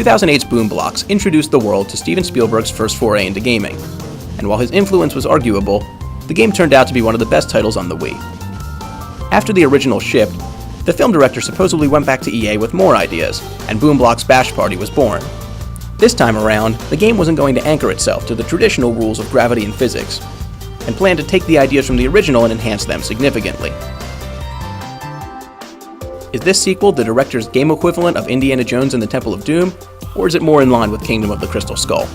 2008's Boom Blox introduced the world to Steven Spielberg's first foray into gaming, and while his influence was arguable, the game turned out to be one of the best titles on the Wii. After the original shipped, the film director supposedly went back to EA with more ideas, and Boom Blox Bash Party was born. This time around, the game wasn't going to anchor itself to the traditional rules of gravity and physics, and planned to take the ideas from the original and enhance them significantly. Is this sequel the director's game equivalent of Indiana Jones and the Temple of Doom, or is it more in line with Kingdom of the Crystal Skull?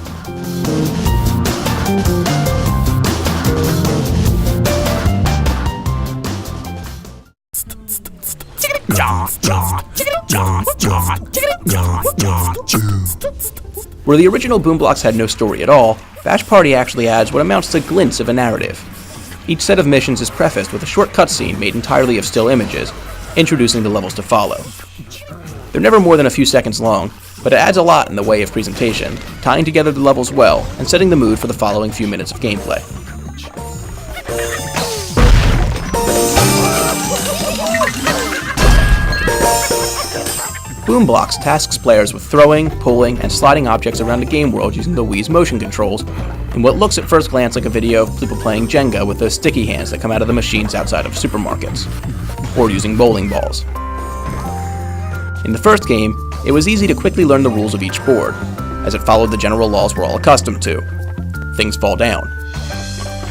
Where the original Boom Blox had no story at all, Bash Party actually adds what amounts to glints of a narrative. Each set of missions is prefaced with a short cutscene made entirely of still images, introducing the levels to follow. They're never more than a few seconds long, but it adds a lot in the way of presentation, tying together the levels well and setting the mood for the following few minutes of gameplay. Boom Blox tasks players with throwing, pulling, and sliding objects around the game world using the Wii's motion controls, in what looks at first glance like a video of people playing Jenga with those sticky hands that come out of the machines outside of supermarkets, or using bowling balls. In the first game, it was easy to quickly learn the rules of each board, as it followed the general laws we're all accustomed to. Things fall down.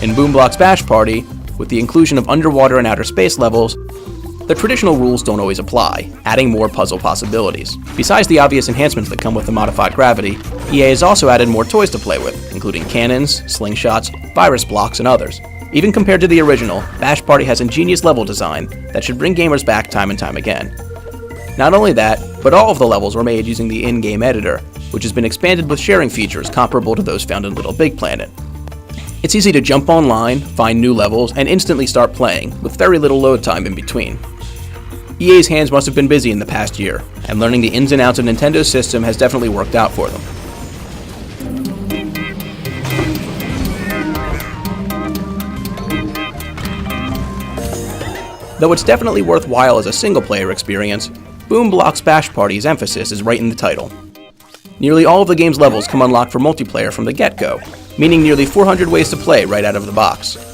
In Boom Blox Bash Party, with the inclusion of underwater and outer space levels, the traditional rules don't always apply, adding more puzzle possibilities. Besides the obvious enhancements that come with the modified gravity, EA has also added more toys to play with, including cannons, slingshots, virus blocks, and others. Even compared to the original, Bash Party has ingenious level design that should bring gamers back time and time again. Not only that, but all of the levels were made using the in-game editor, which has been expanded with sharing features comparable to those found in Little Big Planet. It's easy to jump online, find new levels, and instantly start playing, with very little load time in between. EA's hands must have been busy in the past year, and learning the ins and outs of Nintendo's system has definitely worked out for them. Though it's definitely worthwhile as a single-player experience, Boom Blox Bash Party's emphasis is right in the title. Nearly all of the game's levels come unlocked for multiplayer from the get-go, meaning nearly 400 ways to play right out of the box.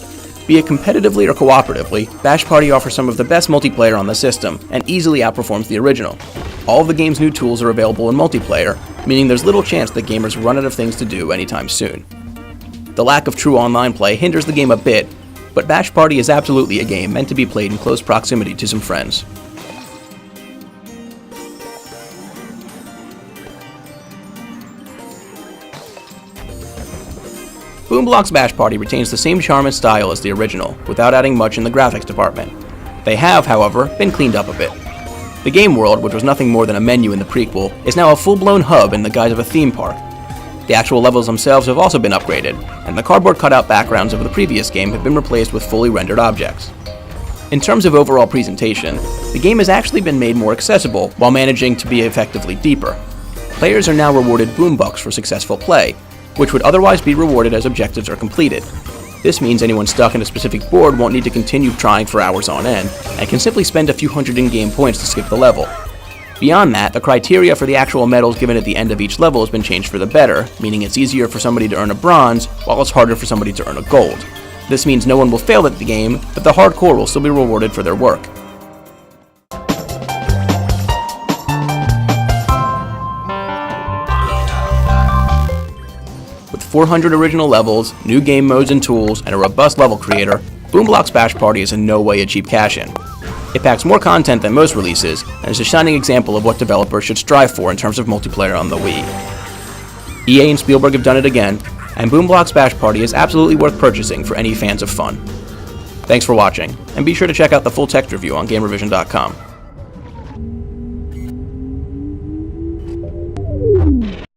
Be it competitively or cooperatively, Bash Party offers some of the best multiplayer on the system, and easily outperforms the original. All of the game's new tools are available in multiplayer, meaning there's little chance that gamers run out of things to do anytime soon. The lack of true online play hinders the game a bit, but Bash Party is absolutely a game meant to be played in close proximity to some friends. Boom Blox Bash Party retains the same charm and style as the original, without adding much in the graphics department. They have, however, been cleaned up a bit. The game world, which was nothing more than a menu in the prequel, is now a full-blown hub in the guise of a theme park. The actual levels themselves have also been upgraded, and the cardboard cutout backgrounds of the previous game have been replaced with fully rendered objects. In terms of overall presentation, the game has actually been made more accessible while managing to be effectively deeper. Players are now rewarded boombucks for successful play, which would otherwise be rewarded as objectives are completed. This means anyone stuck in a specific board won't need to continue trying for hours on end, and can simply spend a few hundred in-game points to skip the level. Beyond that, the criteria for the actual medals given at the end of each level has been changed for the better, meaning it's easier for somebody to earn a bronze, while it's harder for somebody to earn a gold. This means no one will fail at the game, but the hardcore will still be rewarded for their work. With 400 original levels, new game modes and tools, and a robust level creator, Boom Blox Bash Party is in no way a cheap cash-in. It packs more content than most releases, and is a shining example of what developers should strive for in terms of multiplayer on the Wii. EA and Spielberg have done it again, and Boom Blox Bash Party is absolutely worth purchasing for any fans of fun. Thanks for watching, and be sure to check out the full text review on Gamervision.com.